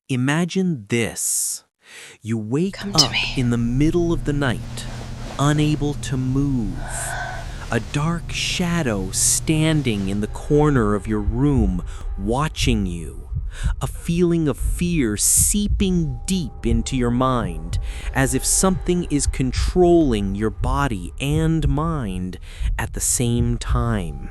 Imagine this. You wake Come to up me. in the middle of the night, unable to move. A dark shadow standing in the corner of your room, watching you. A feeling of fear seeping deep into your mind, as if something is controlling your body and mind at the same time.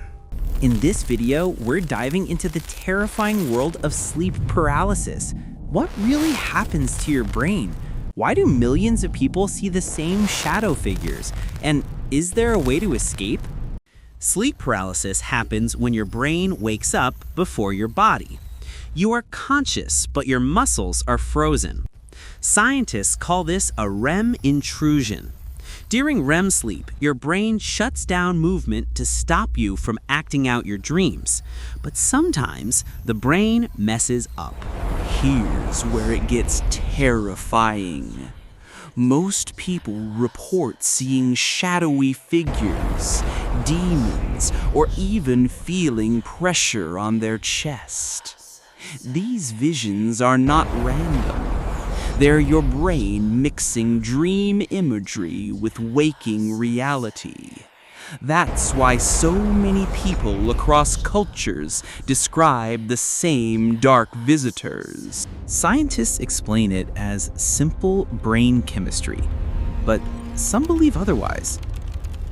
In this video, we're diving into the terrifying world of sleep paralysis. What really happens to your brain? Why do millions of people see the same shadow figures? And is there a way to escape? Sleep paralysis happens when your brain wakes up before your body. You are conscious, but your muscles are frozen. Scientists call this a REM intrusion. During REM sleep, your brain shuts down movement to stop you from acting out your dreams. But sometimes, the brain messes up. Here's where it gets terrifying. Most people report seeing shadowy figures, demons, or even feeling pressure on their chest. These visions are not random. They're your brain mixing dream imagery with waking reality. That's why so many people across cultures describe the same dark visitors. Scientists explain it as simple brain chemistry, but some believe otherwise.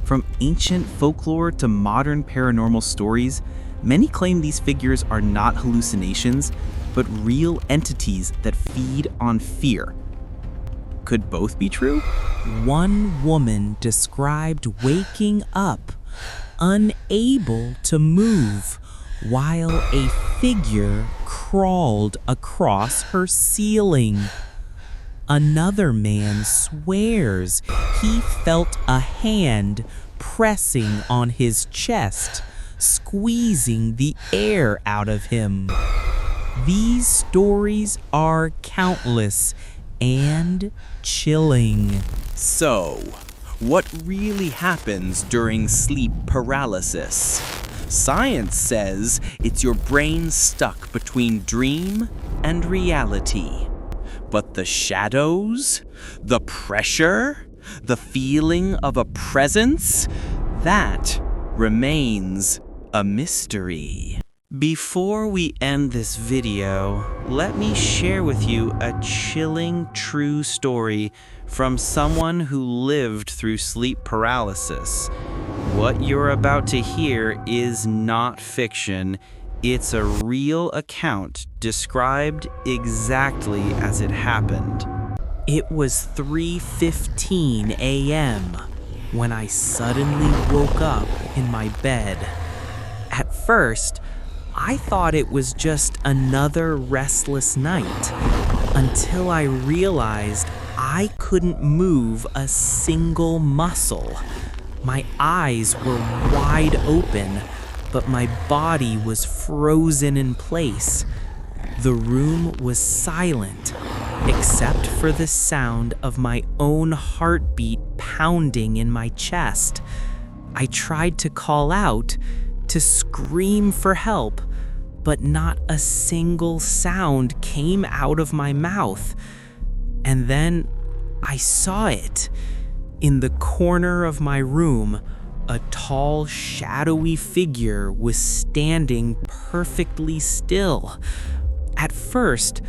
From ancient folklore to modern paranormal stories, many claim these figures are not hallucinations, but real entities that feed on fear. Could both be true? One woman described waking up, unable to move, while a figure crawled across her ceiling. Another man swears he felt a hand pressing on his chest, squeezing the air out of him. These stories are countless and chilling. So, what really happens during sleep paralysis? Science says it's your brain stuck between dream and reality. But the shadows, the pressure, the feeling of a presence, that remains a mystery. Before we end this video, let me share with you a chilling true story from someone who lived through sleep paralysis. What you're about to hear is not fiction. It's a real account described exactly as it happened. It was 3:15 a.m. when I suddenly woke up in my bed. At first, I thought it was just another restless night, until I realized I couldn't move a single muscle. My eyes were wide open, but my body was frozen in place. The room was silent, except for the sound of my own heartbeat pounding in my chest. I tried to call out, to scream for help, but not a single sound came out of my mouth. And then I saw it. In the corner of my room, a tall, shadowy figure was standing perfectly still. At first,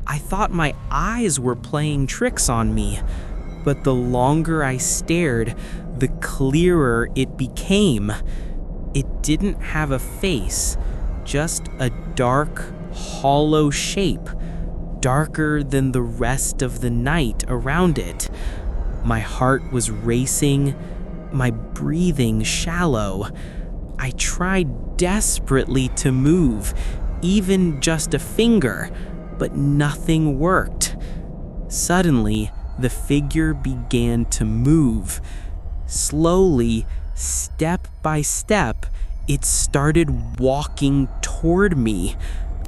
I thought my eyes were playing tricks on me, but the longer I stared, the clearer it became. It didn't have a face, just a dark, hollow shape, darker than the rest of the night around it. My heart was racing, my breathing shallow. I tried desperately to move, even just a finger, but nothing worked. Suddenly, the figure began to move. Slowly, step by step, it started walking toward me.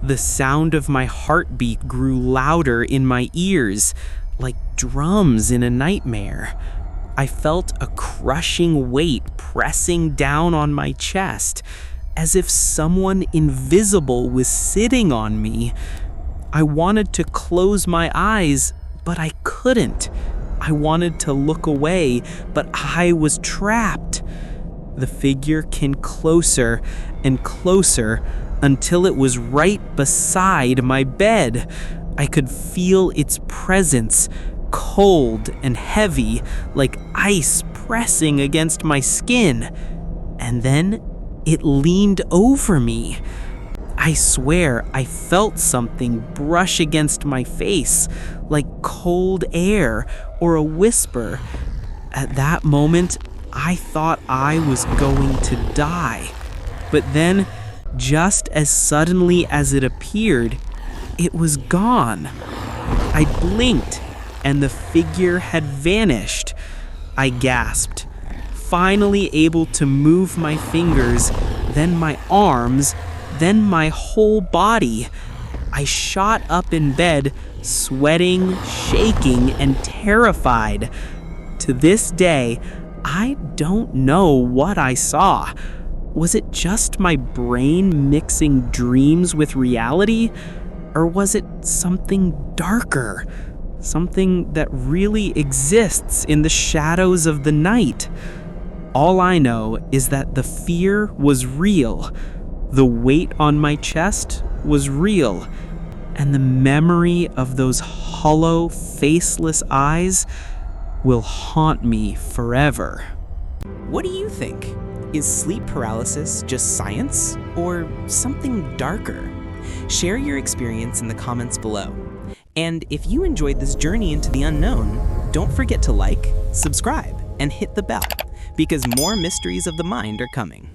The sound of my heartbeat grew louder in my ears, like drums in a nightmare. I felt a crushing weight pressing down on my chest, as if someone invisible was sitting on me. I wanted to close my eyes, but I couldn't. I wanted to look away, but I was trapped. The figure came closer and closer until it was right beside my bed. I could feel its presence, cold and heavy, like ice pressing against my skin. And then it leaned over me. I swear I felt something brush against my face, like cold air or a whisper. At that moment, I thought I was going to die. But then, just as suddenly as it appeared, it was gone. I blinked, and the figure had vanished. I gasped, finally able to move my fingers, then my arms, then my whole body. I shot up in bed, sweating, shaking, and terrified. To this day, I don't know what I saw. Was it just my brain mixing dreams with reality? Or was it something darker? Something that really exists in the shadows of the night? All I know is that the fear was real. The weight on my chest was real. And the memory of those hollow, faceless eyes will haunt me forever. What do you think? Is sleep paralysis just science or something darker? Share your experience in the comments below. And if you enjoyed this journey into the unknown, don't forget to like, subscribe, and hit the bell, because more mysteries of the mind are coming.